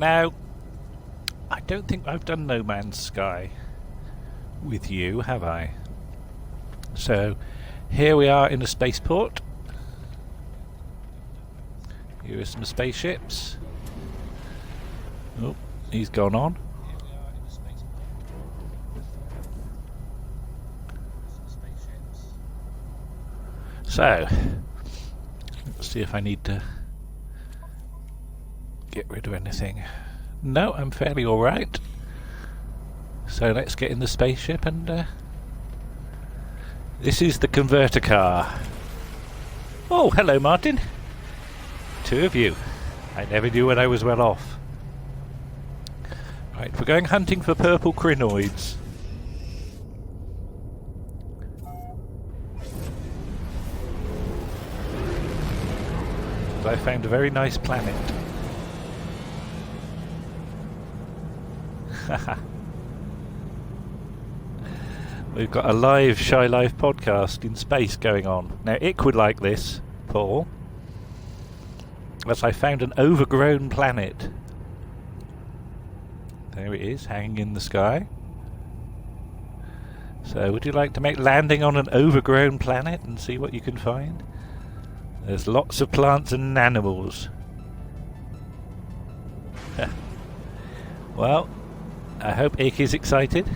Now, I don't think I've done No Man's Sky with you, have I? So, here we are in a spaceport. Here are some spaceships. Oh, he's gone on. So, let's see if I need to get rid of anything. No, I'm fairly alright. So let's get in the spaceship and this is the converter car. Oh, hello Martin. Two of you. I never knew when I was well off. Right, we're going hunting for purple Krynoids. I found a very nice planet. We've got a live Shy Life podcast in space going on. Now it would like this, Paul, as I found an overgrown planet. There it is, hanging in the sky. So would you like to make landing on an overgrown planet and see what you can find? There's lots of plants and animals. Well, I hope Ick is excited.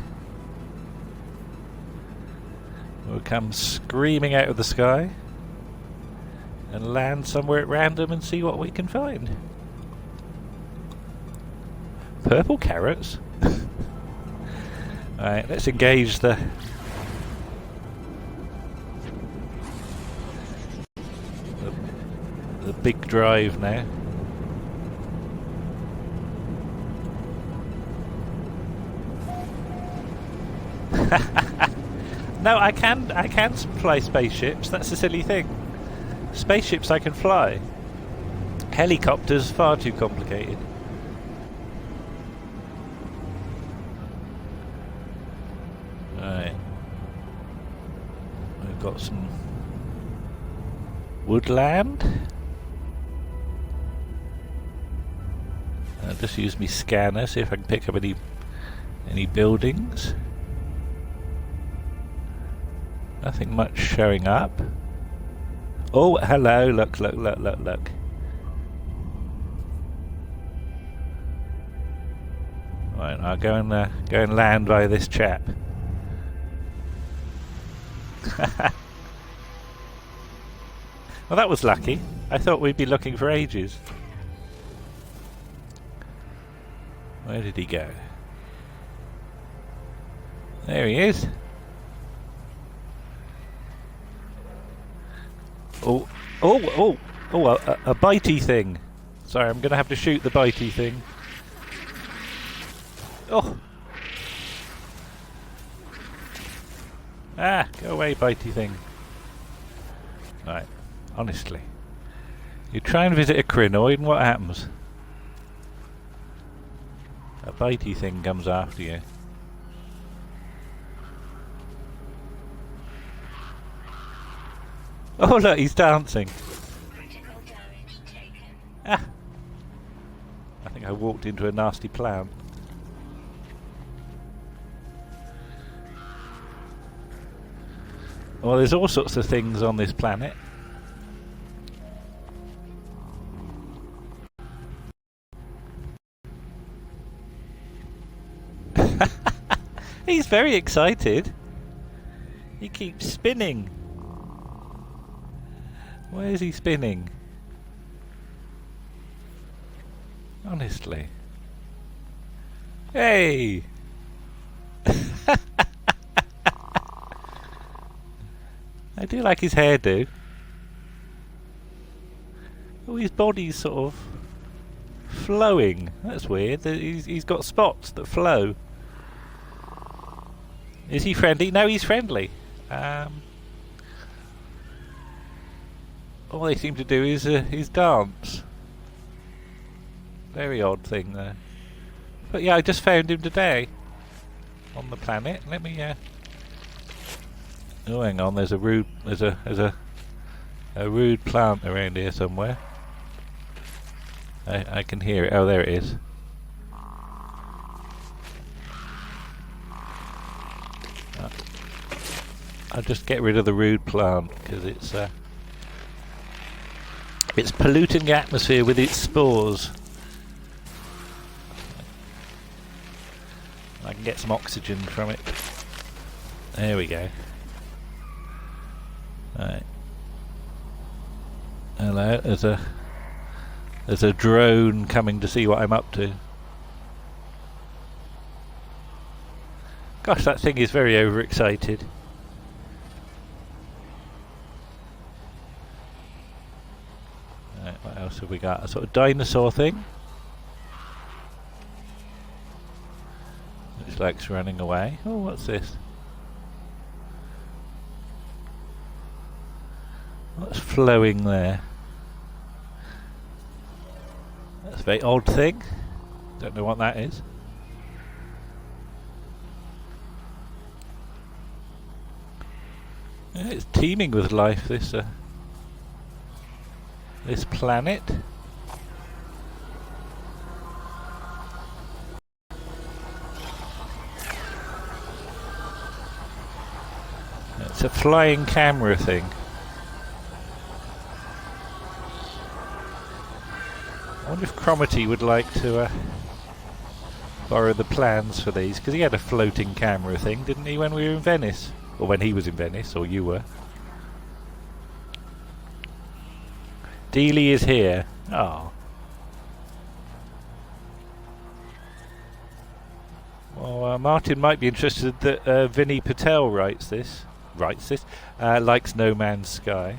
We'll come screaming out of the sky and land somewhere at random and see what we can find. Purple carrots? Alright, let's engage the big drive now. No, I can fly spaceships. That's a silly thing. Spaceships I can fly. Helicopters far too complicated. Right. We've got some woodland. I'll just use my scanner, see if I can pick up any buildings. Nothing much showing up. Oh, hello! Look! Right, I'll go and land by this chap. Well, that was lucky. I thought we'd be looking for ages. Where did he go? There he is. Oh, a bitey thing. Sorry, I'm going to have to shoot the bitey thing. Oh. Ah, go away, bitey thing. Right, honestly. You try and visit a Krynoid and what happens? A bitey thing comes after you. Oh look, he's dancing. Ah! I think I walked into a nasty plant. Well, there's all sorts of things on this planet. He's very excited. He keeps spinning. Where is he spinning? Honestly. Hey! I do like his hairdo. Oh, his body's sort of flowing. That's weird. He's got spots that flow. Is he friendly? No, he's friendly. All they seem to do is dance. Very odd thing there. But yeah, I just found him today on the planet. Let me. Oh, hang on. There's a rude plant around here somewhere. I can hear it. Oh, there it is. I'll just get rid of the rude plant because it's polluting the atmosphere with its spores. I can get some oxygen from it. There we go. Right. Hello, there's a drone coming to see what I'm up to. Gosh, that thing is very overexcited. Right, what else have we got? A sort of dinosaur thing. Looks like it's running away. Oh, what's this? What's flowing there? That's a very odd thing. Don't know what that is. Yeah, it's teeming with life, this planet. It's a flying camera thing. I wonder if Cromitty would like to borrow the plans for these, because he had a floating camera thing, didn't he, when we were in Venice? Or when he was in Venice, or you were. Dealey is here. Oh. Well, Martin might be interested that Vinny Patel likes No Man's Sky.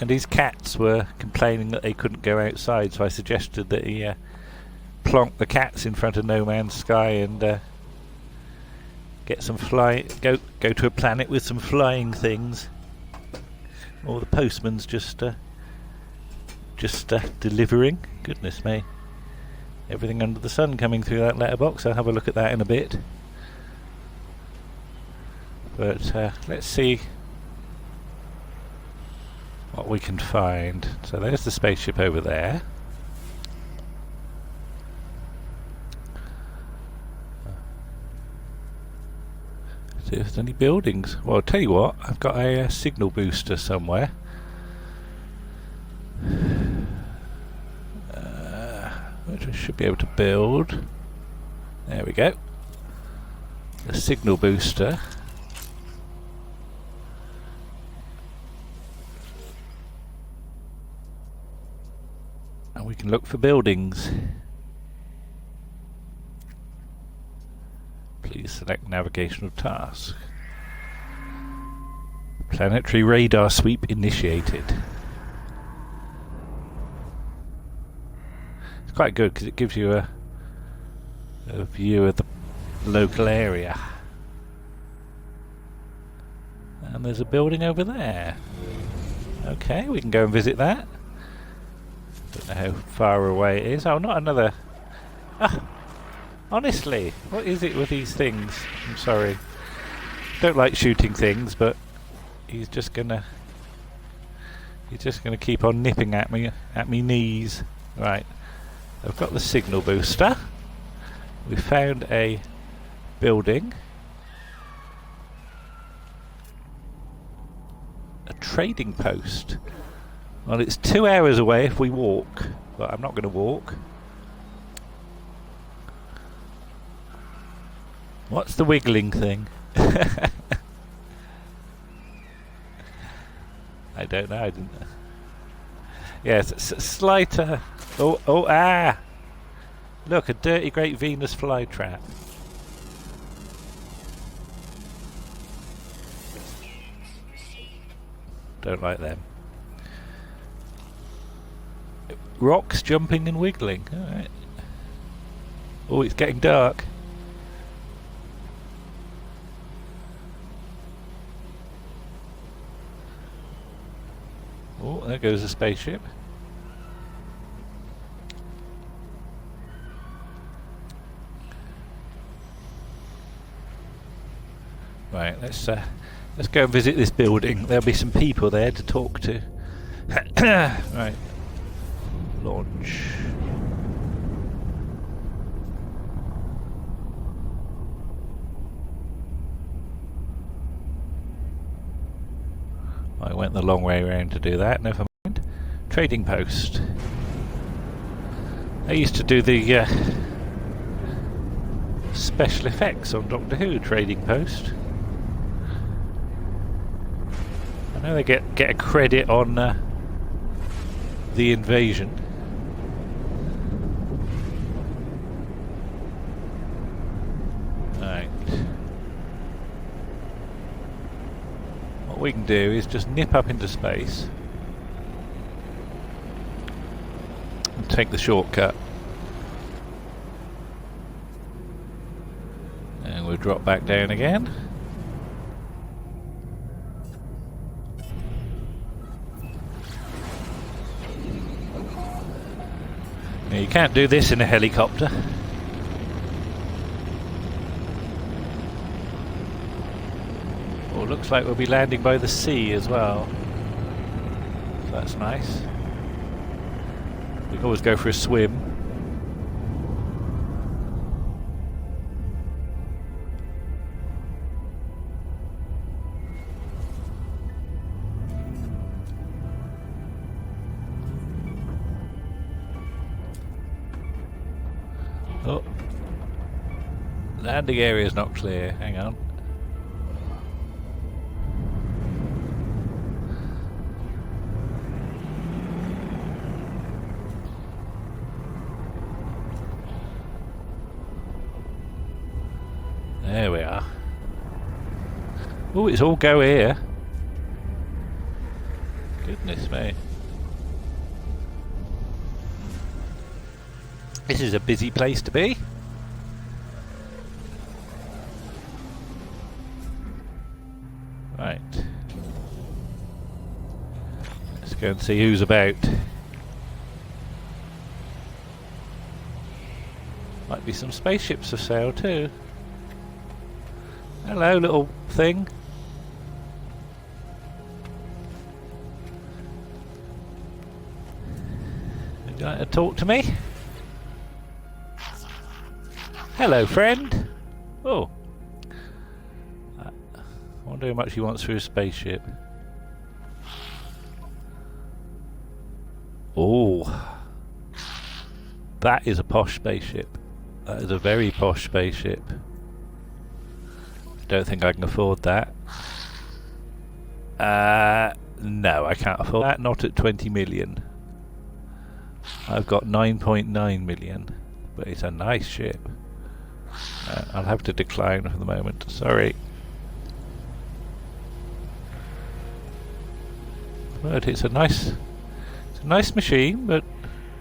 And his cats were complaining that they couldn't go outside, so I suggested that he plonk the cats in front of No Man's Sky and get some go to a planet with some flying things. Or the postman's just delivering. Goodness me. Everything under the sun coming through that letterbox. I'll have a look at that in a bit. But let's see what we can find. So there's the spaceship over there. See if there's any buildings. Well, I'll tell you what, I've got a signal booster somewhere. Which I should be able to build. There we go. The signal booster. And we can look for buildings. Please select navigational task. Planetary radar sweep initiated. It's quite good because it gives you a view of the local area. And there's a building over there. Okay, we can go and visit that. Don't know how far away it is. Oh, not another... Ah! Honestly, what is it with these things? I'm sorry. Don't like shooting things, but he's just gonna keep on nipping at me knees. Right. I've got the signal booster. We found a building. A trading post. Well, it's 2 hours away if we walk, but I'm not going to walk. What's the wiggling thing? I don't know. I didn't. Yes, slight. Ah! Look, a dirty Great Venus flytrap. Don't like them. Rocks jumping and wiggling. All right. Oh, it's getting dark. Oh, there goes a spaceship. Right, let's go and visit this building. There'll be some people there to talk to. Right. Launch. went the long way around to do that, never mind. Trading post. I used to do the special effects on Doctor Who trading post. I know they get a credit on the invasion. Right. What we can do is just nip up into space and take the shortcut. And we'll drop back down again. Now you can't do this in a helicopter. Oh, looks like we'll be landing by the sea as well. So that's nice. We can always go for a swim. Oh, landing area is not clear. Hang on. There we are. Oh, it's all go here. Goodness me. This is a busy place to be. Right. Let's go and see who's about. Might be some spaceships for sale too. Hello, little thing. Would you like to talk to me? Hello, friend. Oh. I wonder how much he wants for his spaceship. Oh. That is a posh spaceship. That is a very posh spaceship. Don't think I can afford that. No, I can't afford that. Not at 20 million. I've got 9.9 million. But it's a nice ship. I'll have to decline for the moment. Sorry. But it's a nice machine, but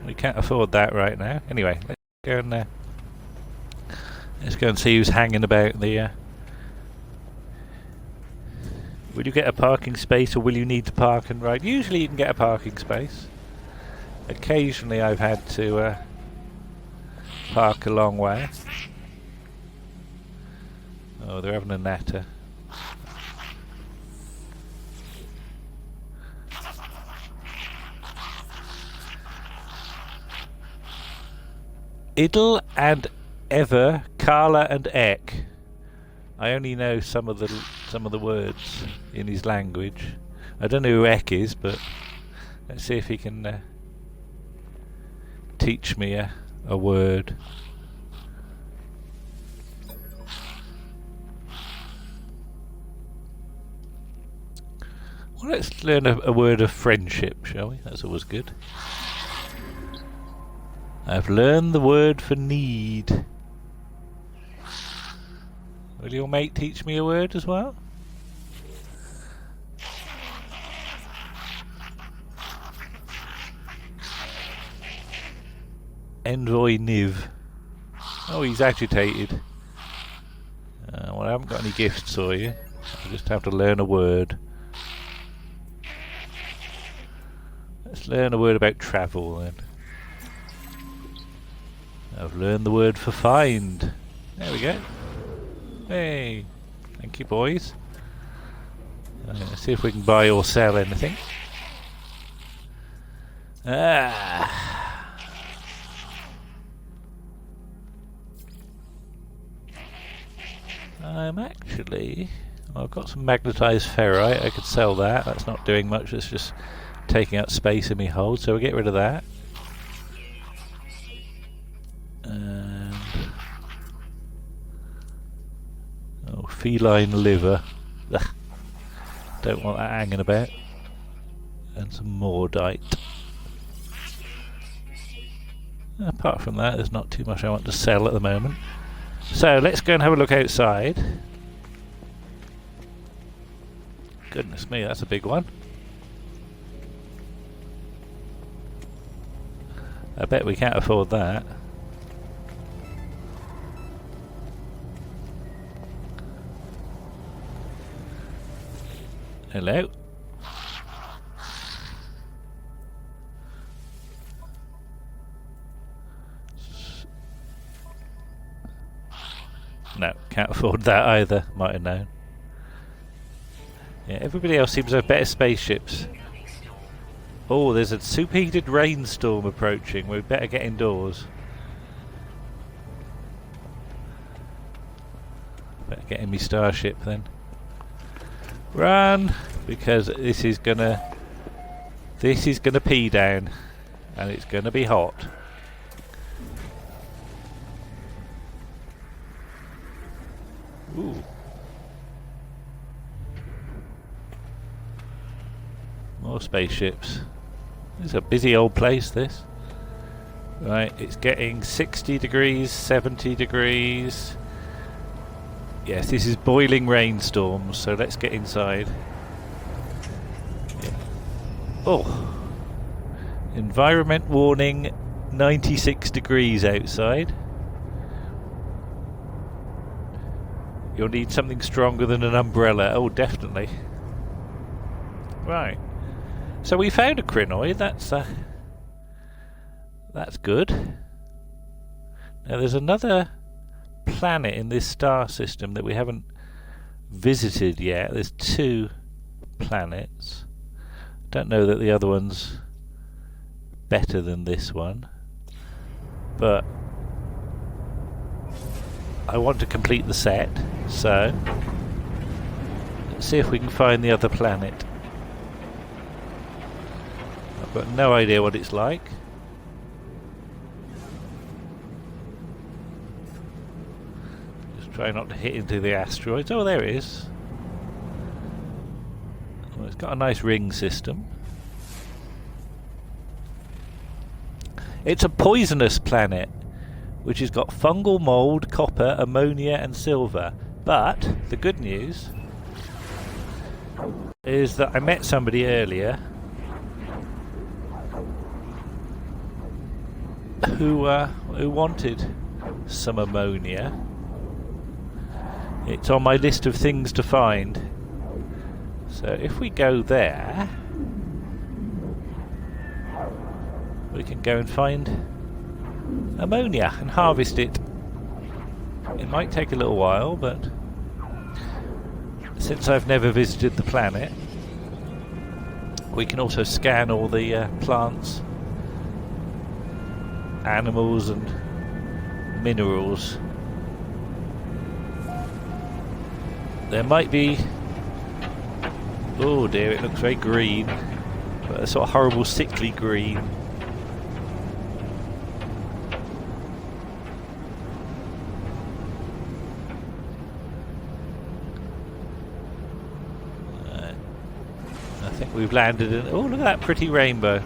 we can't afford that right now. Anyway, let's go and see who's hanging about the. Will you get a parking space, or will you need to park and ride? Usually, you can get a parking space. Occasionally, I've had to park a long way. Oh, they're having a natter. Idle and Ever, Carla and Ek. I only know some of the words in his language. I don't know who Ek is, but let's see if he can teach me a word. Well, let's learn a word of friendship, shall we? That's always good. I've learned the word for need. Will your mate teach me a word as well? Envoy Niv. Oh, he's agitated. Well, I haven't got any gifts for you. I just have to learn a word. Let's learn a word about travel then. I've learned the word for find. There we go. Hey, thank you, boys. Let's see if we can buy or sell anything. I'm actually I've got some magnetised ferrite. I could sell that. That's not doing much. It's just taking up space in my hold. So we'll get rid of that. And feline liver. Ugh. Don't want that hanging about. And some mordite. Apart from that, there's not too much I want to sell at the moment. So let's go and have a look outside. Goodness me, that's a big one. I bet we can't afford that. Hello. No, can't afford that either. Might have known. Yeah, everybody else seems to have better spaceships. Oh, there's a superheated rainstorm approaching. We'd better get indoors. Better get in my starship then. Run! Because this is gonna pee down. And it's gonna be hot. Ooh. More spaceships. It's a busy old place, this. Right, it's getting 60 degrees, 70 degrees. Yes, this is boiling rainstorms, so let's get inside. Yeah. Oh. Environment warning, 96 degrees outside. You'll need something stronger than an umbrella. Oh, definitely. Right. So we found a Krynoid. That's good. Now there's another planet in this star system that we haven't visited yet. There's 2 planets. Don't know that the other one's better than this one, but I want to complete the set, so let's see if we can find the other planet. I've got no idea what it's like. Just try not to hit into the asteroids. Oh, there it is. Well, it's got a nice ring system. It's a poisonous planet, which has got fungal mould, copper, ammonia and silver. But the good news is that I met somebody earlier who wanted some ammonia. It's on my list of things to find. So if we go there, we can go and find ammonia and harvest it. It might take a little while, but since I've never visited the planet, we can also scan all the plants, animals and minerals. There might be... oh dear, it looks very green, but a sort of horrible sickly green. I think we've landed in... oh, look at that pretty rainbow.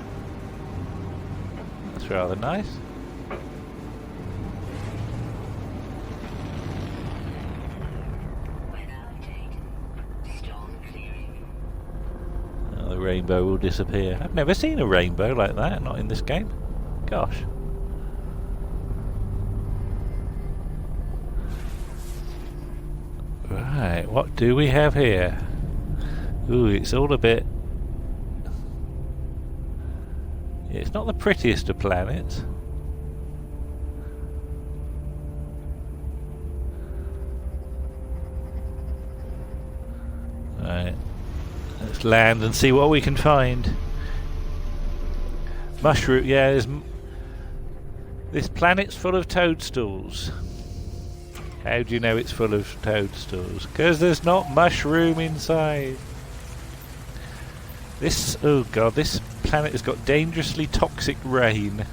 That's rather nice. Oh, the rainbow will disappear. I've never seen a rainbow like that, not in this game. Gosh. Right, what do we have here? Ooh, it's all a bit... it's not the prettiest of planets. Right, let's land and see what we can find. Mushroom, yeah, this planet's full of toadstools. How do you know it's full of toadstools? Because there's not mushroom inside. This, oh god, this planet has got dangerously toxic rain.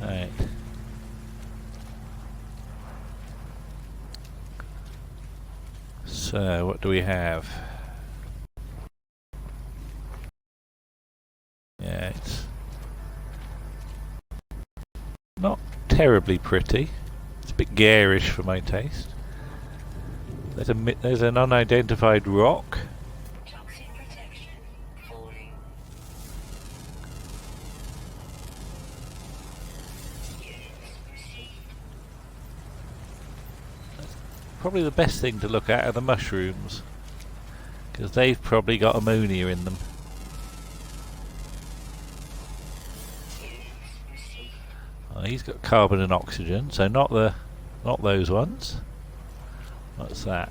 Right. So, what do we have? Yeah, it's not terribly pretty. It's a bit garish for my taste. There's an unidentified rock. Toxin protection falling. Probably the best thing to look at are the mushrooms, because they've probably got ammonia in them. Oh, he's got carbon and oxygen, so not those ones. What's that?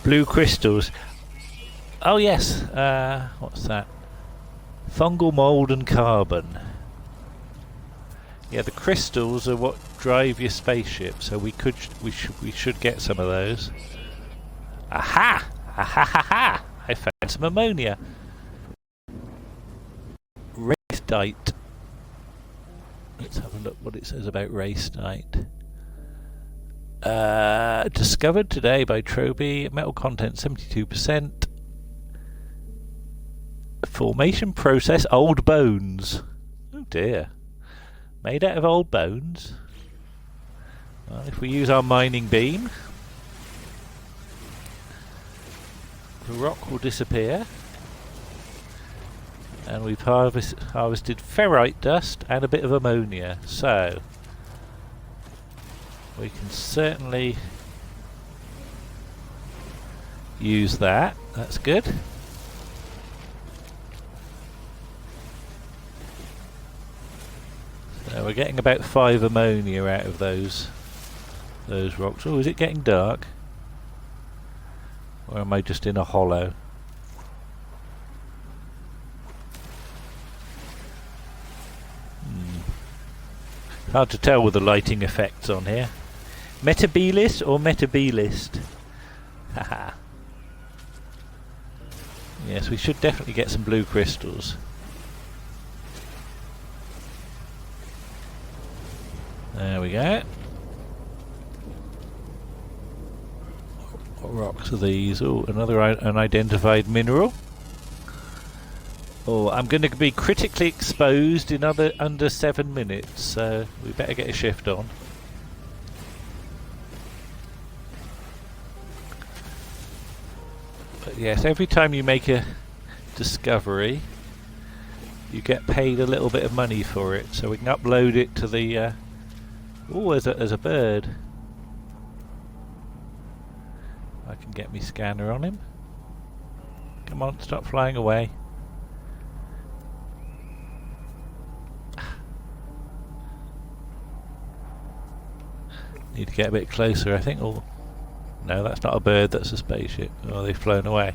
Blue crystals. Oh yes. What's that? Fungal mold and carbon. Yeah, the crystals are what drive your spaceship, so we should get some of those. Aha! Ha ha ha ha! I found some ammonia. Racedite. Let's have a look what it says about racedite. Discovered today by Troby. Metal content 72%. Formation process old bones. Oh dear. Made out of old bones. Well, if we use our mining beam, the rock will disappear. And we've harvested ferrite dust and a bit of ammonia, so we can certainly use that. That's good. So we're getting about 5 ammonia out of those rocks. Oh, is it getting dark? Or am I just in a hollow? Hard to tell with the lighting effects on here. Metabilist or metabilist? Haha. Yes, we should definitely get some blue crystals. There we go. What rocks are these? Oh, another unidentified mineral. Oh, I'm going to be critically exposed in under 7 minutes, so we better get a shift on. But yes, every time you make a discovery, you get paid a little bit of money for it, so we can upload it to the... oh, there's a bird. I can get me scanner on him. Come on, stop flying away. Need to get a bit closer, I think. Oh, no, that's not a bird, that's a spaceship. Oh, they've flown away.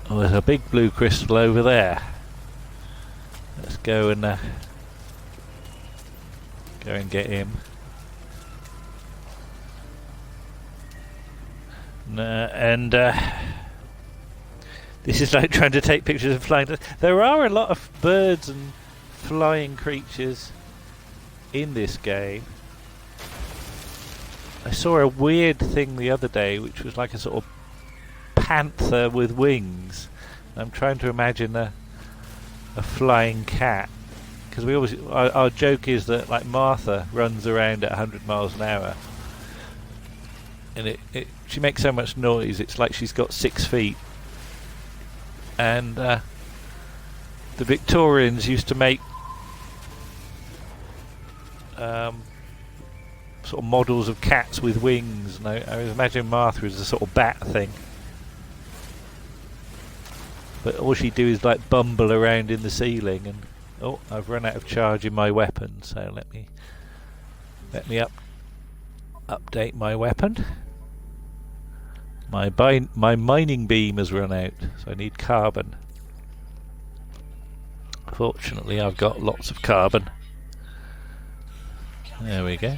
Oh, there's a big blue crystal over there. Let's go and get him. This is like trying to take pictures of flying. There are a lot of birds and flying creatures in this game. I saw a weird thing the other day which was like a sort of panther with wings. I'm trying to imagine a flying cat, because we always our joke is that like Martha runs around at 100 miles an hour and she makes so much noise it's like she's got 6 feet. And the Victorians used to make sort of models of cats with wings, and I imagine Martha is a sort of bat thing, but all she do is like bumble around in the ceiling. And oh, I've run out of charge in my weapon, so let me update my weapon. My mining beam has run out, so I need carbon. Fortunately, I've got lots of carbon. There we go.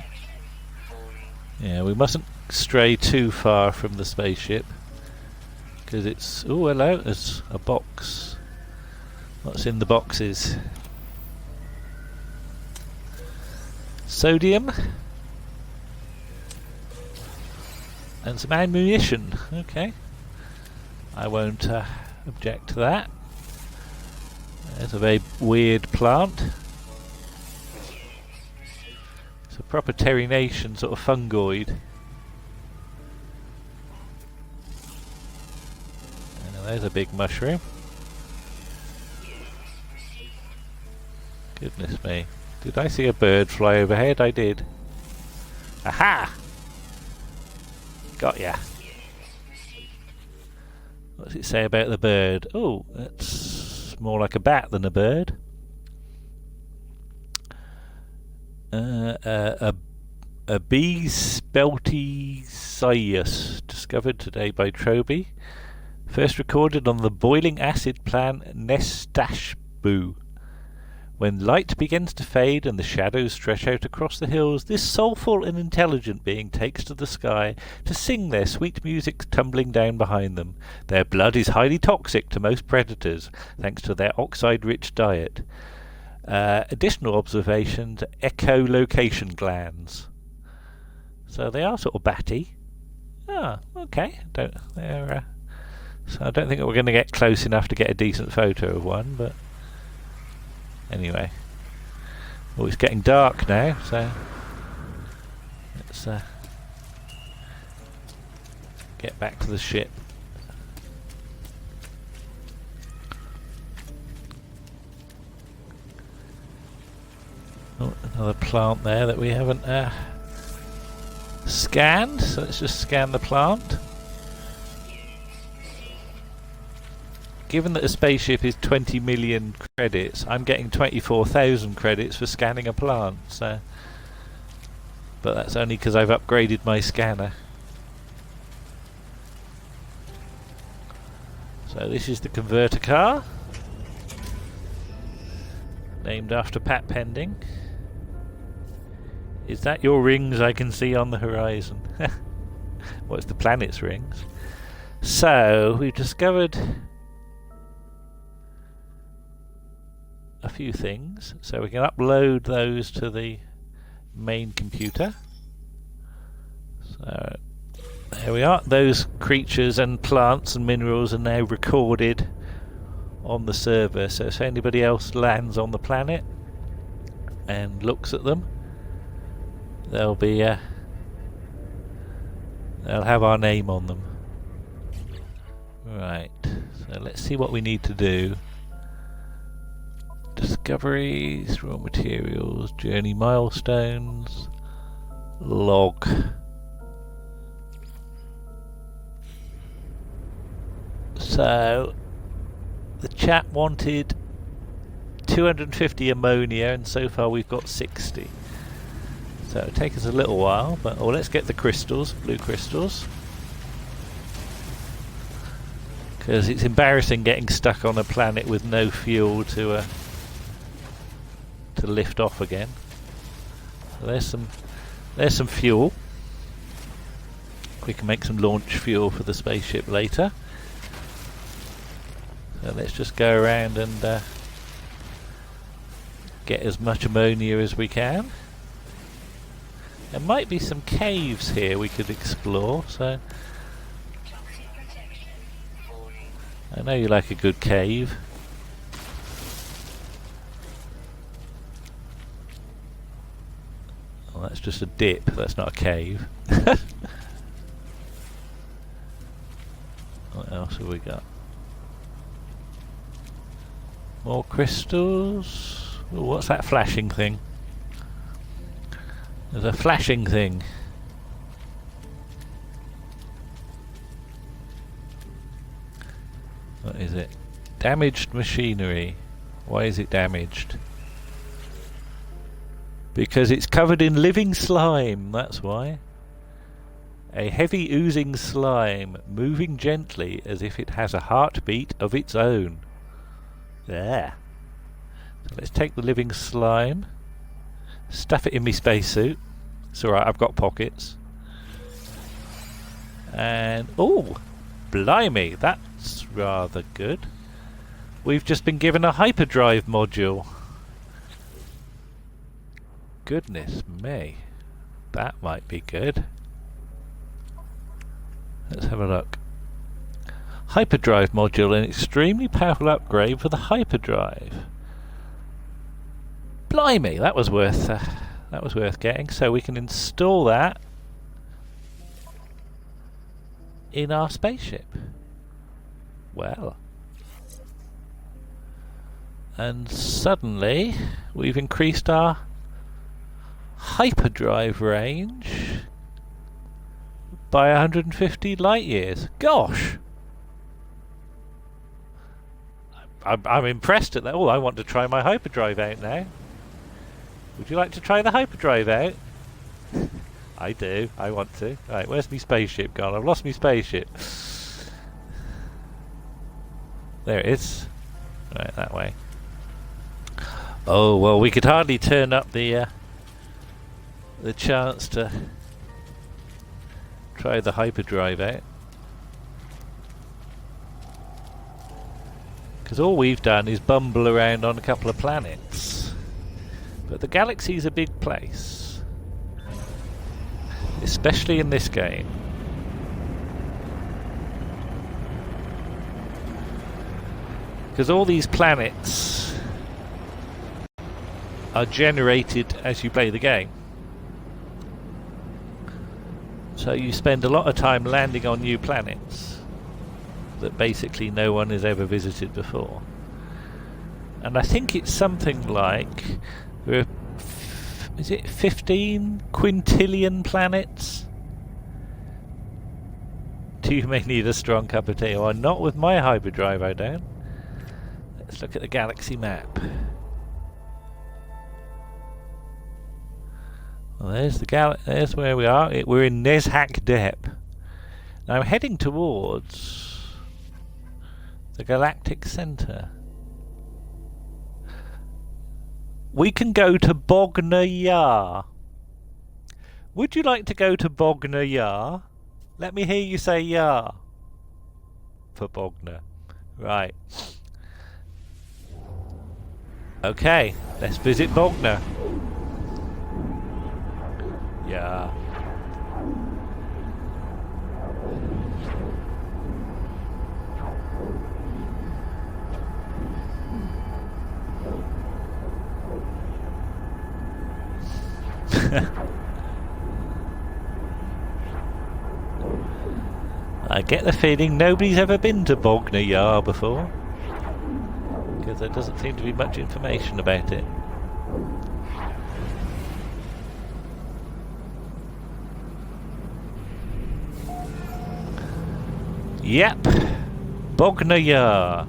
Yeah, we mustn't stray too far from the spaceship, because it's... Oh, hello, there's a box. What's in the boxes? Sodium. And some ammunition. Okay. I won't object to that. There's a very weird plant. It's a proper terrination sort of fungoid. And there's a big mushroom. Goodness me. Did I see a bird fly overhead? I did. Aha! Got ya. What does it say about the bird? Oh, that's more like a bat than a bird. A Bespeltizius, discovered today by Troby. First recorded on the boiling acid plant Nestashbu. When light begins to fade and the shadows stretch out across the hills, this soulful and intelligent being takes to the sky to sing their sweet music tumbling down behind them. Their blood is highly toxic to most predators, thanks to their oxide-rich diet. Additional observations: echolocation glands. So they are sort of batty. Ah, okay. So I don't think we're going to get close enough to get a decent photo of one, but anyway. Oh, it's getting dark now, so let's get back to the ship. Oh, another plant there that we haven't scanned, so let's just scan the plant. Given that a spaceship is 20 million credits, I'm getting 24,000 credits for scanning a plant, so... But that's only because I've upgraded my scanner. So this is the converter car, named after Pat Pending. Is that your rings I can see on the horizon? Well, it's the planet's rings. So, we've discovered a few things. So we can upload those to the main computer. So, there we are. Those creatures and plants and minerals are now recorded on the server. So if anybody else lands on the planet and looks at them, they'll be they'll have our name on them. Right, so let's see what we need to do. Discoveries, raw materials, journey milestones, log. So the chat wanted 250 ammonia, and so far we've got 60. So it'll take us a little while, but let's get the crystals, blue crystals. Because it's embarrassing getting stuck on a planet with no fuel to lift off again. So there's some fuel. We can make some launch fuel for the spaceship later. So let's just go around and get as much ammonia as we can. There might be some caves here we could explore, so I know you like a good cave. Well, that's just a dip, that's not a cave. What else have we got? More crystals. Ooh, what's that flashing thing? There's a flashing thing. What is it? Damaged machinery. Why is it damaged? Because it's covered in living slime, that's why. A heavy oozing slime, moving gently as if it has a heartbeat of its own. There. So let's take the living slime, stuff it in my spacesuit. It's alright, I've got pockets. And, oh, blimey, that's rather good. We've just been given a hyperdrive module. Goodness me, that might be good. Let's have a look. Hyperdrive module, an extremely powerful upgrade for the hyperdrive. Blimey, that was worth getting. So we can install that in our spaceship. Well, and suddenly we've increased our hyperdrive range by 150 light years. Gosh, I'm impressed at that. Oh, I want to try my hyperdrive out now. Would you like to try the hyperdrive out? I do. I want to. Right, where's my spaceship gone? I've lost my spaceship. There it is. Right, that way. Oh well, we could hardly turn up the chance to try the hyperdrive out, because all we've done is bumble around on a couple of planets. But the galaxy's a big place, especially in this game. Because all these planets are generated as you play the game. So you spend a lot of time landing on new planets that basically no one has ever visited before. And I think it's something like, is it 15 quintillion planets? You may need a strong cup of tea. Or not with my hyperdrive, I don't. Let's look at the galaxy map. Well, there's there's where we are. We're in Nezhak Dep. Now I'm heading towards the galactic center. We can go to Bognor. Would you like to go to Bognor? Let me hear you say "ya" for Bognor. Right. Okay, let's visit Bognor. Yeah. I get the feeling nobody's ever been to Bognor before, because there doesn't seem to be much information about it. Yep, Bognor.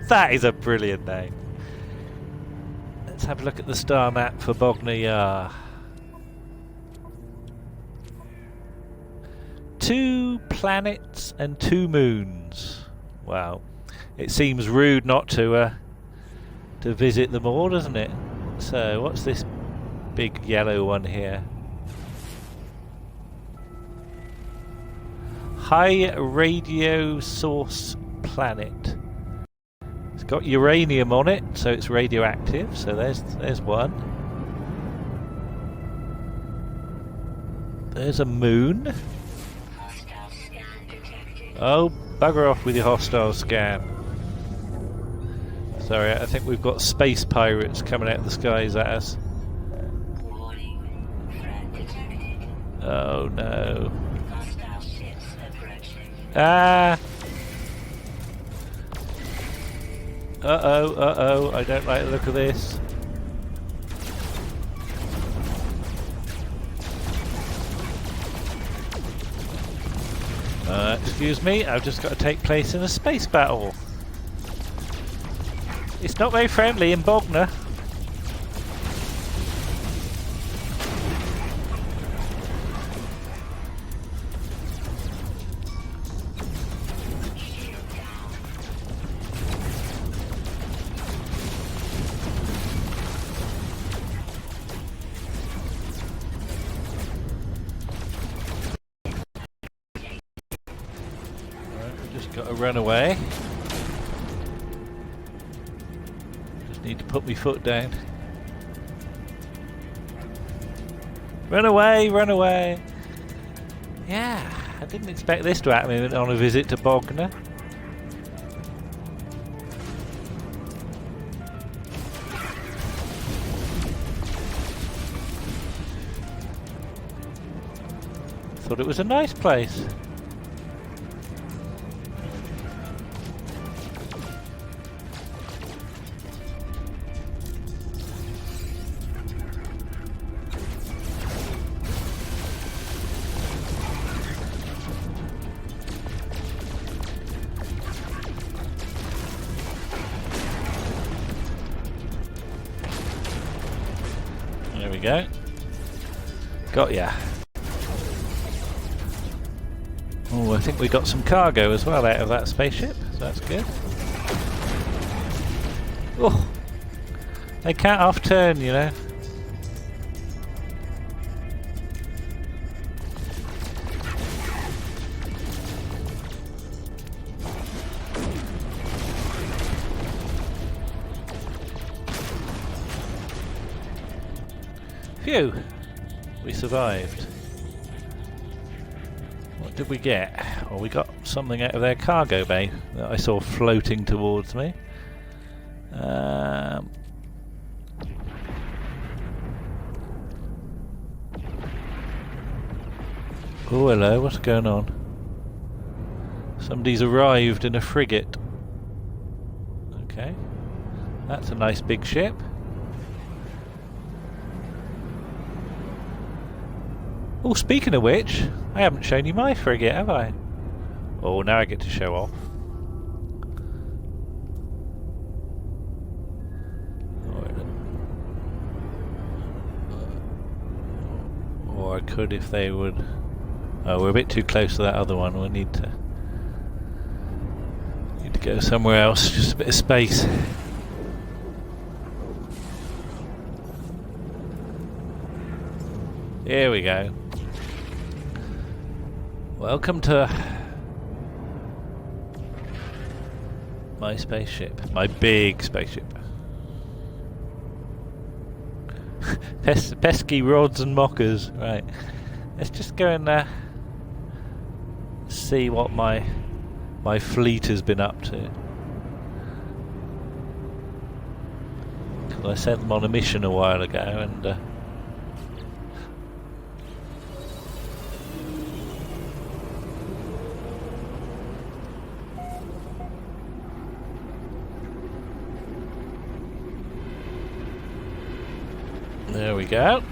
That is a brilliant name. Let's have a look at the star map for Bognor. 2 planets and 2 moons. Wow, it seems rude not to visit them all, doesn't it? So, what's this big yellow one here? High radio source planet. It's got uranium on it, so it's radioactive. So there's one. There's a moon. Oh, bugger off with your hostile scan. Sorry, I think we've got space pirates coming out of the skies at us. Oh no. Ah! Uh-oh, I don't like the look of this. Excuse me, I've just got to take place in a space battle. It's not very friendly in Bognor. Just got to run away. Just need to put my foot down. Run away, run away! Yeah, I didn't expect this to happen on a visit to Bognor. Thought it was a nice place. There we go. Got ya. Oh, I think we got some cargo as well out of that spaceship, so that's good. Oh, they can't off turn, you know. Phew, we survived. What did we get? Well, we got something out of their cargo bay that I saw floating towards me. Oh, hello, what's going on? Somebody's arrived in a frigate. Okay, that's a nice big ship. Oh, speaking of which, I haven't shown you my frigate, have I? Oh, now I get to show off. Or I could if they would... Oh, we're a bit too close to that other one. We need to go somewhere else, just a bit of space. Here we go. Welcome to my spaceship, my big spaceship. Pesky rods and mockers. Right, let's just go and see what my fleet has been up to. Because I sent them on a mission a while ago, and there we go.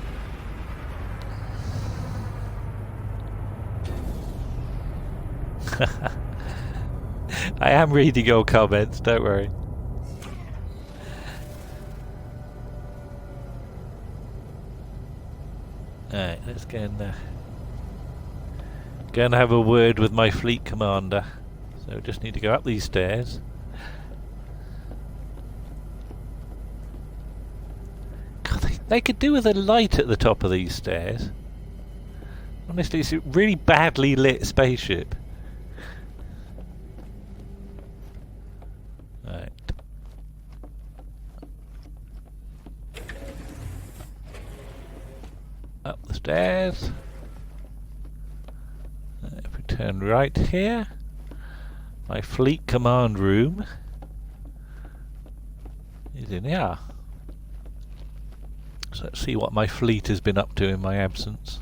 I am reading your comments, don't worry. Alright, let's go and have a word with my fleet commander. So we just need to go up these stairs. They could do with a light at the top of these stairs. Honestly, it's a really badly lit spaceship. Right. Up the stairs. If we turn right here, my fleet command room is in here. So let's see what my fleet has been up to in my absence.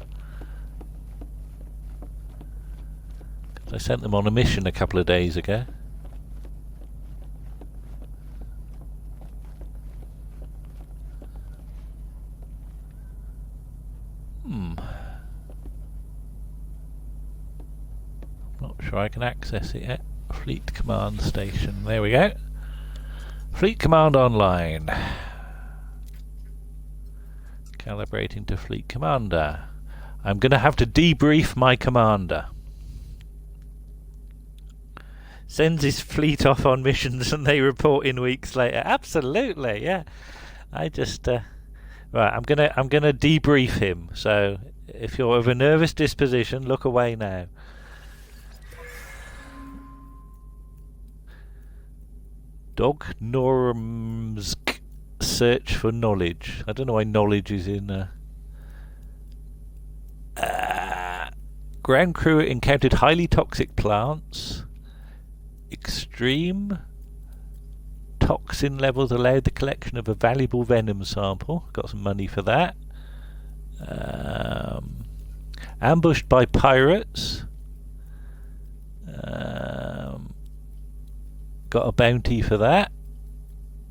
I sent them on a mission a couple of days ago. Not sure I can access it yet. Fleet command station. There we go. Fleet command online. Calibrating to fleet commander. I'm going to have to debrief my commander. Sends his fleet off on missions and they report in weeks later. Absolutely, yeah. I just right. I'm gonna debrief him. So if you're of a nervous disposition, look away now. Dognormsk search for knowledge. I don't know why knowledge is in. Ground crew encountered highly toxic plants. Extreme toxin levels allowed the collection of a valuable venom sample. Got some money for that. Ambushed by pirates. Got a bounty for that.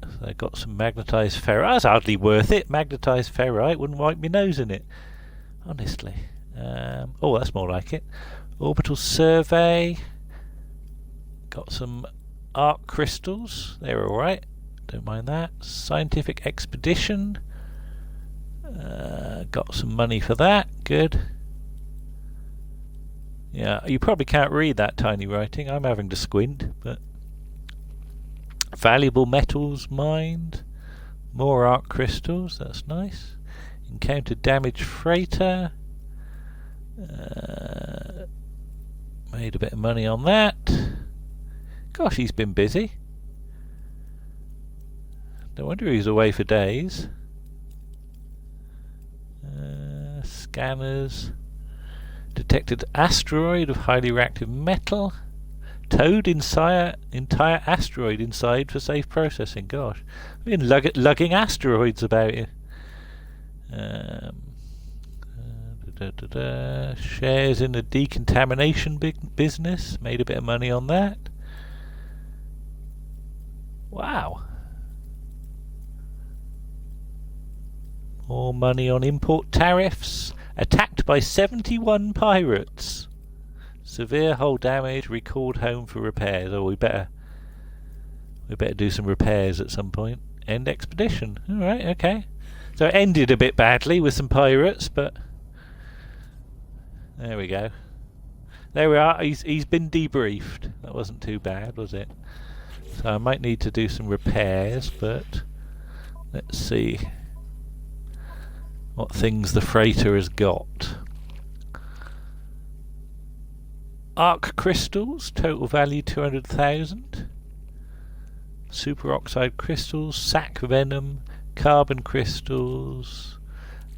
So I got some magnetised ferrite. That's hardly worth it. Magnetised ferrite wouldn't wipe my nose in it. Honestly. Oh, that's more like it. Orbital survey. Got some arc crystals. They're alright. Don't mind that. Scientific expedition. Got some money for that. Good. Yeah, you probably can't read that tiny writing. I'm having to squint, but valuable metals mined. More arc crystals. That's nice. Encountered damaged freighter. Made a bit of money on that. Gosh, he's been busy. No wonder he's away for days. Scanners. Detected asteroid of highly reactive metal. Towed entire asteroid inside for safe processing. Gosh, I've been lugging asteroids about you. Shares in the decontamination business. Made a bit of money on that. Wow. More money on import tariffs. Attacked by 71 pirates. Severe hull damage. Recalled home for repairs. Oh, we better do some repairs at some point. End expedition. All right, okay. So it ended a bit badly with some pirates, but there we go. There we are. He's been debriefed. That wasn't too bad, was it? So I might need to do some repairs, but let's see what things the freighter has got. Arc crystals, total value 200,000. Superoxide crystals, sac venom, carbon crystals,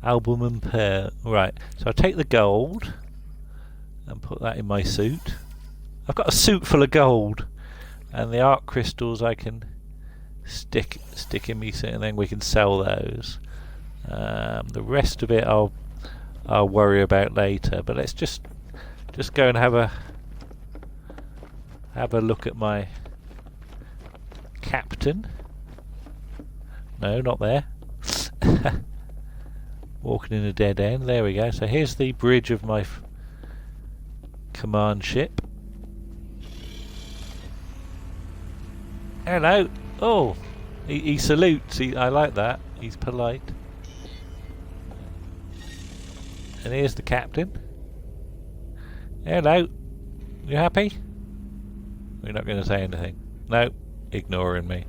albumin pearl. Right, so I'll take the gold and put that in my suit. I've got a suit full of gold, and the arc crystals I can stick in me suit, and then we can sell those. The rest of it I'll worry about later. But let's just go and have a look at my captain. No, not there. Walking in a dead end. There we go. So here's the bridge of my command ship. Hello. Oh, he salutes. I like that. He's polite. And here's the captain. Hello. You happy? We're not going to say anything. No, ignoring me.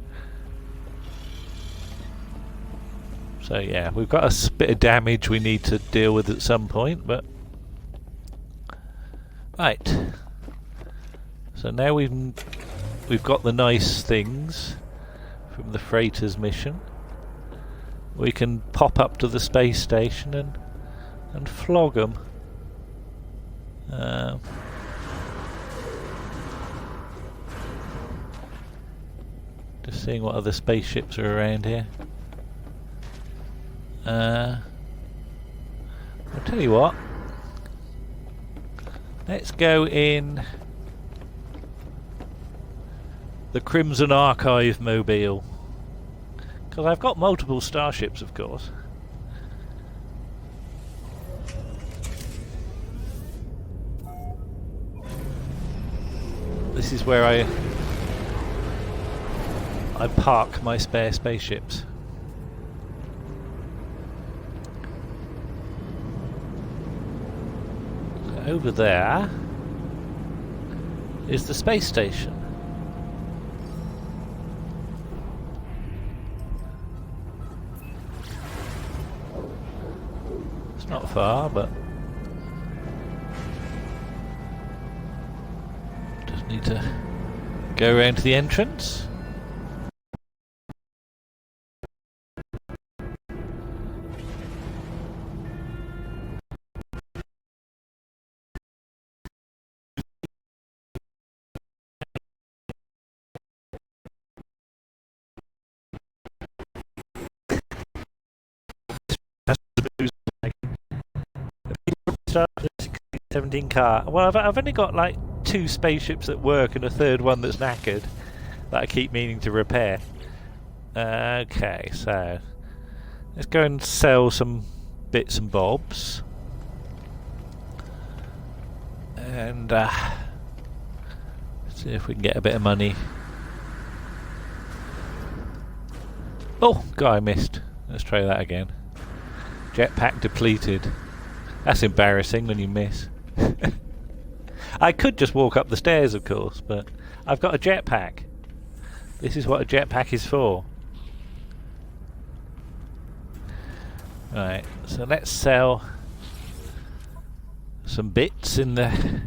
So yeah, we've got a bit of damage we need to deal with at some point, but right. So now we've got the nice things from the freighter's mission. We can pop up to the space station and flog them. Just seeing what other spaceships are around here. I'll tell you what. Let's go in the Crimson Archive mobile. Because I've got multiple starships, of course. This is where I park my spare spaceships. So over there is the space station. It's not far, but just need to go around to the entrance. start the 1617 car. Well, I've only got like 2 spaceships that work and a third one that's knackered that I keep meaning to repair. Okay, so let's go and sell some bits and bobs. And see if we can get a bit of money. Oh, God, I missed. Let's try that again. Jetpack depleted. That's embarrassing when you miss. I could just walk up the stairs, of course, but I've got a jetpack. This is what a jetpack is for. Right, so let's sell some bits in the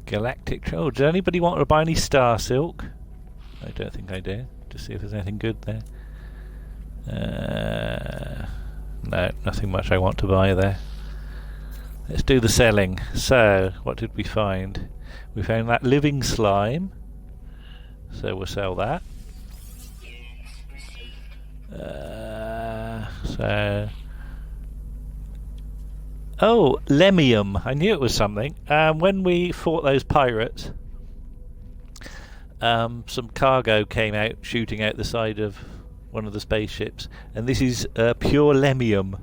galactic. Oh, does anybody want to buy any star silk? I don't think I do. Just see if there's anything good there. No, nothing much I want to buy there. Let's do the selling. So, what did we find? We found that living slime. So we'll sell that. Oh, lemium. I knew it was something. When we fought those pirates, some cargo came out shooting out the side of one of the spaceships, and this is pure lemium.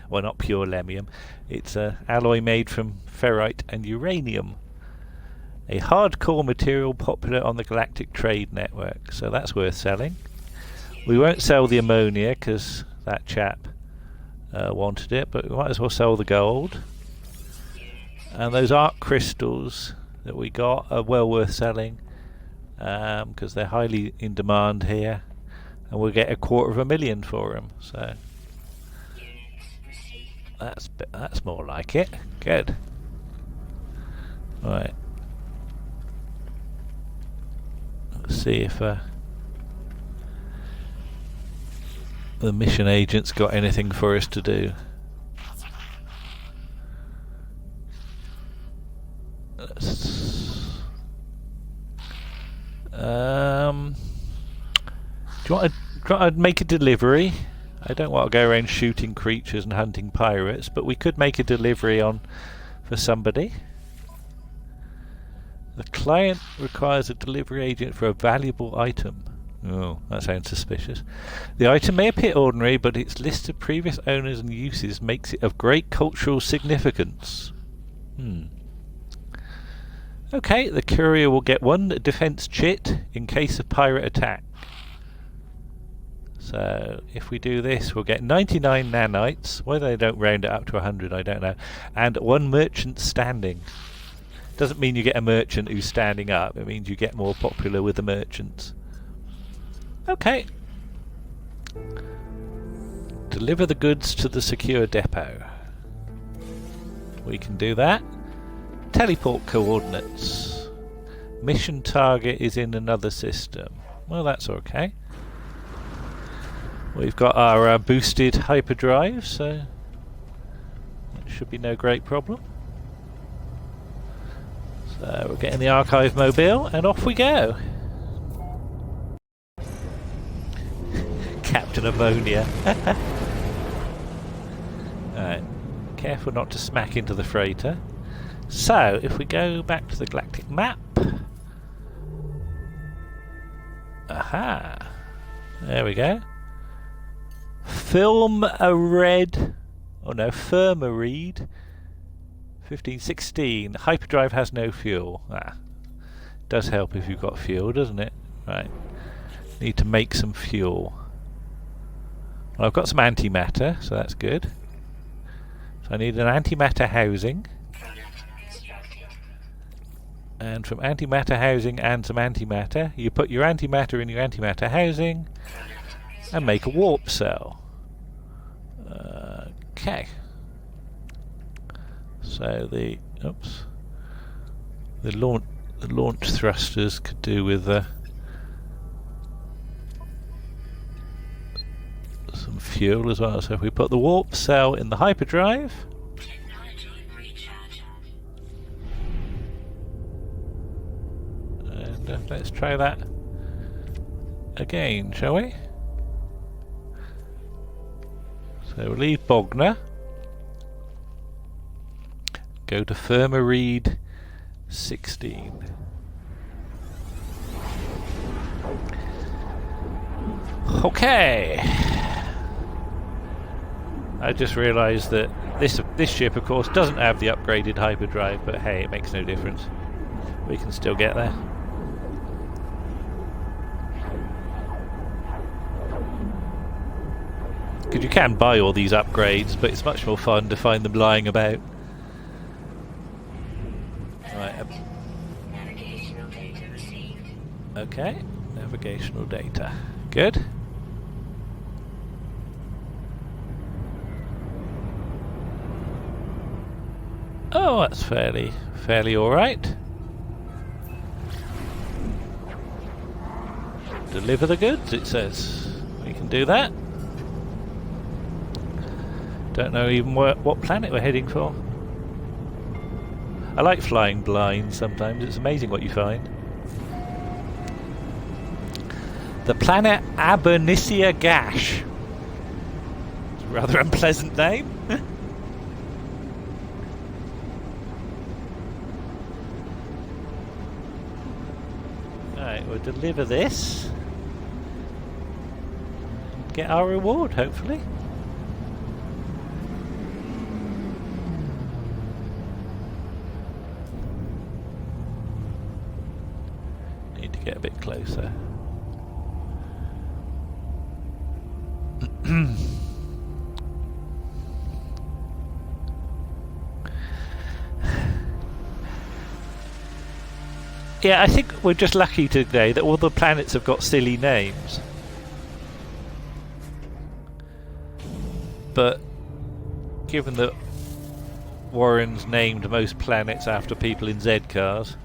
Well, not pure lemium. It's an alloy made from ferrite and uranium. A hardcore material popular on the galactic trade network. So that's worth selling. We won't sell the ammonia because that chap wanted it, but we might as well sell the gold. And those arc crystals that we got are well worth selling because they're highly in demand here, and we'll get 250,000 for them. So that's more like it. Good. Right. Let's see if the mission agent's got anything for us to do. Do you want to make a delivery? I don't want to go around shooting creatures and hunting pirates, but we could make a delivery for somebody. The client requires a delivery agent for a valuable item. Oh, that sounds suspicious. The item may appear ordinary, but its list of previous owners and uses makes it of great cultural significance. Okay, the courier will get 1 defense chit in case of pirate attack. So if we do this, we'll get 99 nanites. Whether they don't round it up to 100, I don't know. And 1 merchant standing. Doesn't mean you get a merchant who's standing up. It means you get more popular with the merchants. Okay. Deliver the goods to the secure depot. We can do that. Teleport coordinates. Mission target is in another system. Well, that's okay. We've got our boosted hyperdrive, so it should be no great problem. So we're getting the archive mobile, and off we go. Captain Ammonia. Alright, careful not to smack into the freighter. So, if we go back to the galactic map. Aha! There we go. Firma read 1516. Hyperdrive has no fuel. Does help if you've got fuel, doesn't it? Right. Need to make some fuel. Well, I've got some antimatter, so that's good. So I need an antimatter housing. And from antimatter housing and some antimatter, you put your antimatter in your antimatter housing and make a warp cell. Okay. So the launch thrusters could do with some fuel as well. So if we put the warp cell in the hyperdrive, and let's try that again, shall we? So we'll leave Bognor. go to Firma Reed 16. Okay. I just realised that this ship, of course, doesn't have the upgraded hyperdrive, but hey, it makes no difference. We can still get there. Because you can buy all these upgrades, but it's much more fun to find them lying about. Right. Navigational data received. Okay. Navigational data. Good. Oh, that's fairly all right. Deliver the goods, it says. We can do that. Don't know even what planet we're heading for. I like flying blind sometimes. It's amazing what you find. The planet Abernicia Gash. It's a rather unpleasant name. Alright, we'll deliver this. Get our reward, hopefully. Need to get a bit closer. Yeah, I think we're just lucky today that all the planets have got silly names. But given that Warren's named most planets after people in Z cars,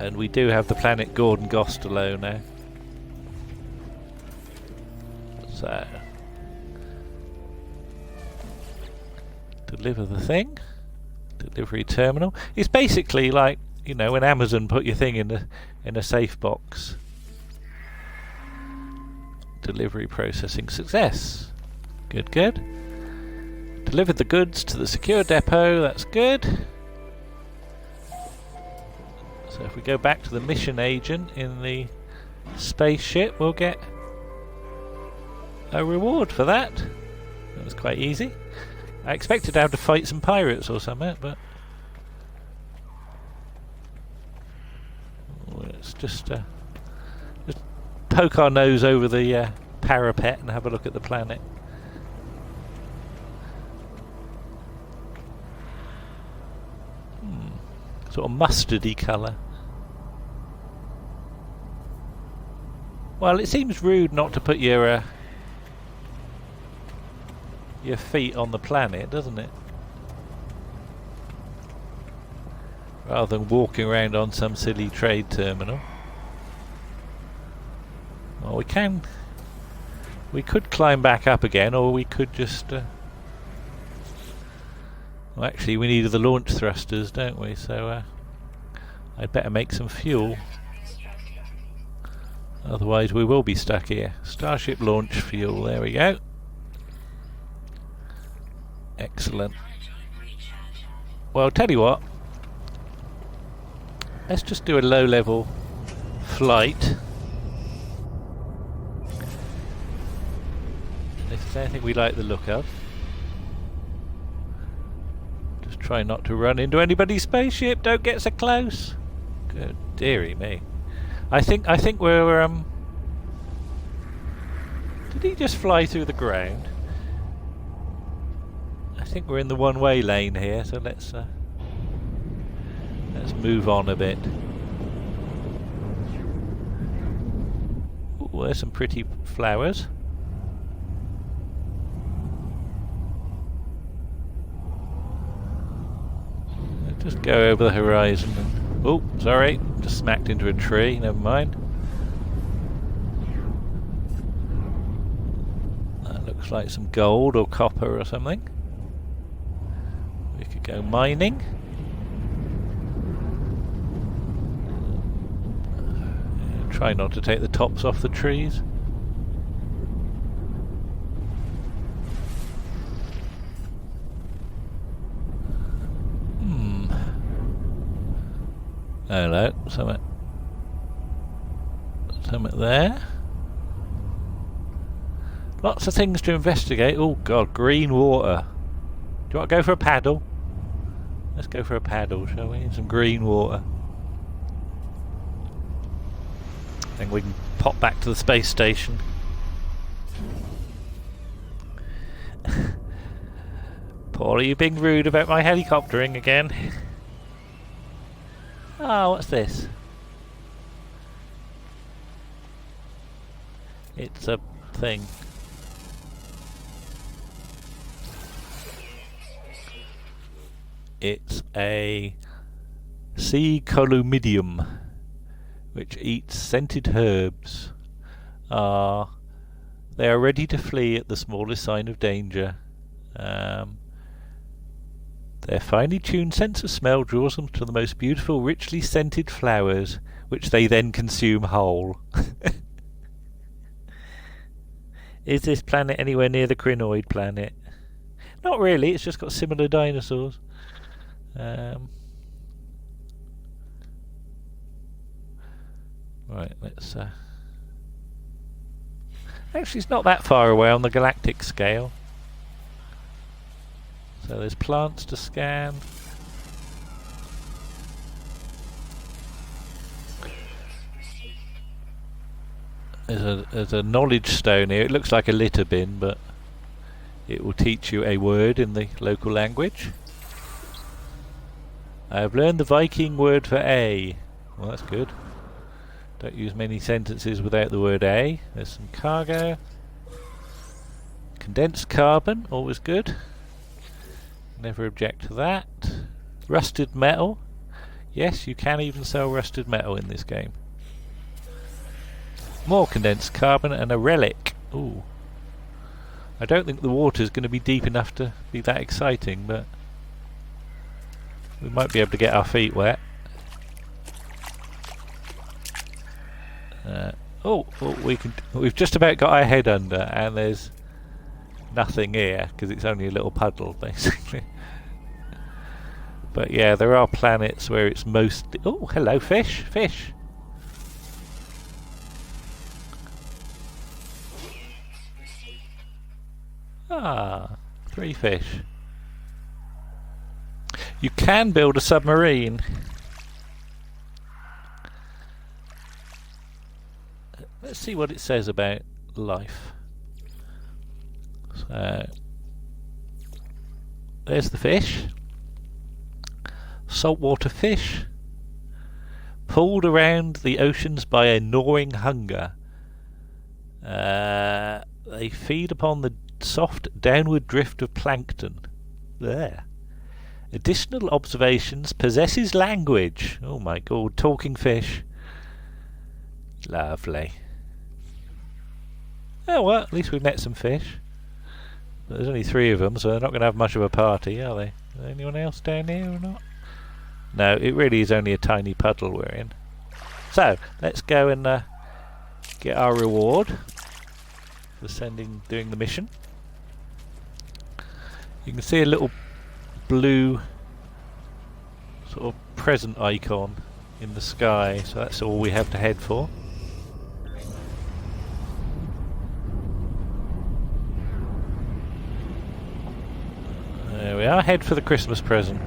and we do have the planet Gordon Gostelow now. So deliver the thing. Delivery terminal. It's basically like, you know, when Amazon put your thing in a safe box. Delivery processing success. Good, good. Delivered the goods to the secure depot. That's good. So if we go back to the mission agent in the spaceship, we'll get a reward for that. That was quite easy. I expected to have to fight some pirates or something, but let's just poke our nose over the parapet and have a look at the planet. Sort of mustardy colour. Well, it seems rude not to put your feet on the planet, doesn't it? Rather than walking around on some silly trade terminal. Well, we could climb back up again, or we could just well, actually we needed the launch thrusters, don't we? So I'd better make some fuel. Otherwise we will be stuck here. Starship launch fuel, there we go. Excellent. Well, tell you what. Let's just do a low-level flight. If there's anything we like the look of. Just try not to run into anybody's spaceship. Don't get so close. Good dearie me. I think we're Did he just fly through the ground? I think we're in the one-way lane here, so let's move on a bit. Ooh, there's some pretty flowers. Just go over the horizon. And, oh, sorry, just smacked into a tree. Never mind. That looks like some gold or copper or something. We could go mining. Try not to take the tops off the trees. Hello, something there. Lots of things to investigate. Oh god, green water. Do you want to go for a paddle? Let's go for a paddle, shall we? Some green water. Then we can pop back to the space station. Paul, are you being rude about my helicoptering again? Oh, what's this? It's a thing. It's a sea columidium, which eats scented herbs. They are ready to flee at the smallest sign of danger. Their finely tuned sense of smell draws them to the most beautiful, richly scented flowers, which they then consume whole. Is this planet anywhere near the Krynoid planet? Not really, it's just got similar dinosaurs. Right, let's... Actually, it's not that far away on the galactic scale. So there's plants to scan. There's a knowledge stone here. It looks like a litter bin, but it will teach you a word in the local language. I have learned the Viking word for A. Well, that's good. Don't use many sentences without the word A. There's some cargo. Condensed carbon, always good. Never object to that. Rusted metal. Yes, you can even sell rusted metal in this game. More condensed carbon and a relic. Ooh. I don't think the water's going to be deep enough to be that exciting, but we might be able to get our feet wet. We've just about got our head under, and there's nothing here because it's only a little puddle, basically. But yeah, there are planets where it's mostly... Oh, hello, fish! Fish! Ah, 3 fish. You can build a submarine. Let's see what it says about life. So, there's the fish. Saltwater fish. Pulled around the oceans by a gnawing hunger. They feed upon the soft downward drift of plankton. There. Additional observations. Possesses language. Oh my god, talking fish. Lovely. Oh well, at least we've met some fish. But there's only 3 of them, so they're not going to have much of a party, are they? Is there anyone else down here or not? No, it really is only a tiny puddle we're in. So, let's go and get our reward for doing the mission. You can see a little blue sort of present icon in the sky, so that's all we have to head for. There we are, head for the Christmas present.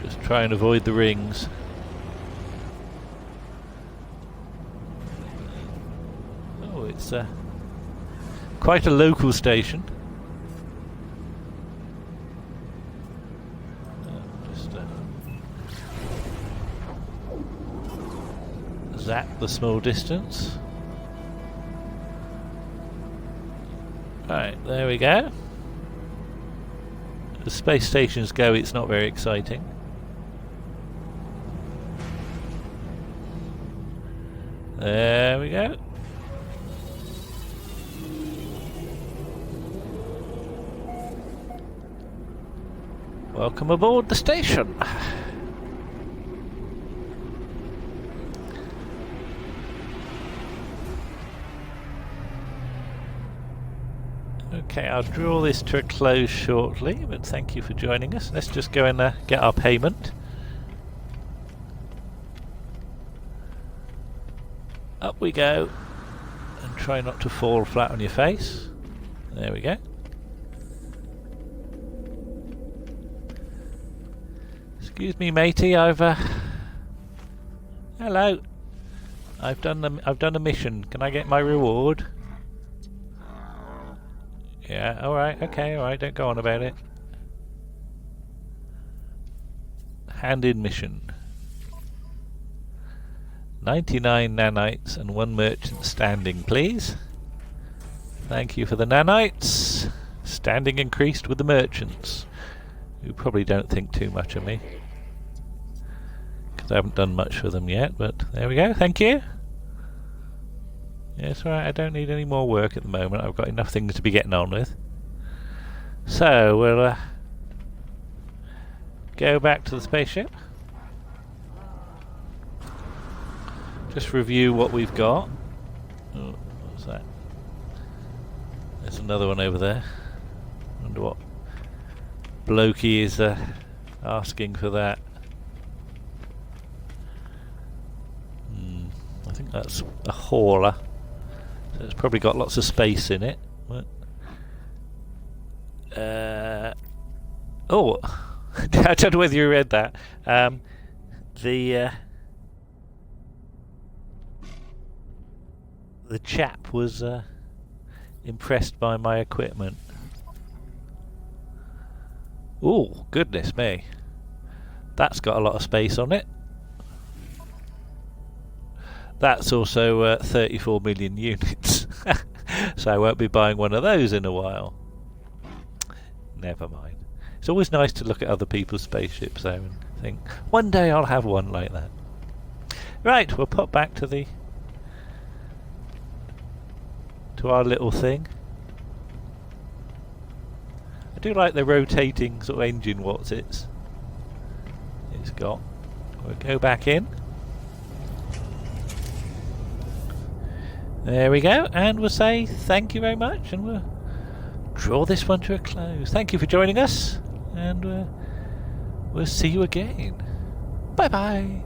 Just try and avoid the rings. Oh, it's quite a local station. Just zap the small distance. Right, there we go. As space stations go, it's not very exciting. There we go. Welcome aboard the station. Okay, I'll draw this to a close shortly, but thank you for joining us. Let's just go and get our payment. Up we go, and try not to fall flat on your face. There we go. Excuse me, matey. Hello. I've done a mission. Can I get my reward? Yeah. All right. Okay. All right. Don't go on about it. Hand in mission. 99 nanites and 1 merchant standing, please. Thank you for the nanites. Standing increased with the merchants, who probably don't think too much of me, because I haven't done much for them yet, but there we go. Thank you. Yes, right, I don't need any more work at the moment. I've got enough things to be getting on with. So, we'll go back to the spaceship. Just review what we've got. Oh, what's that? There's another one over there. Wonder what blokey is asking for that. I think that's a hauler. So it's probably got lots of space in it. What? Oh, I don't know whether you read that. The chap was impressed by my equipment. Oh, goodness me. That's got a lot of space on it. That's also 34 million units. So I won't be buying one of those in a while. Never mind. It's always nice to look at other people's spaceships though and think, one day I'll have one like that. Right, we'll pop back to our little thing. I do like the rotating sort of engine it's got. We'll go back in. There we go, and we'll say thank you very much, and we'll draw this one to a close. Thank you for joining us, and we'll see you again. Bye bye.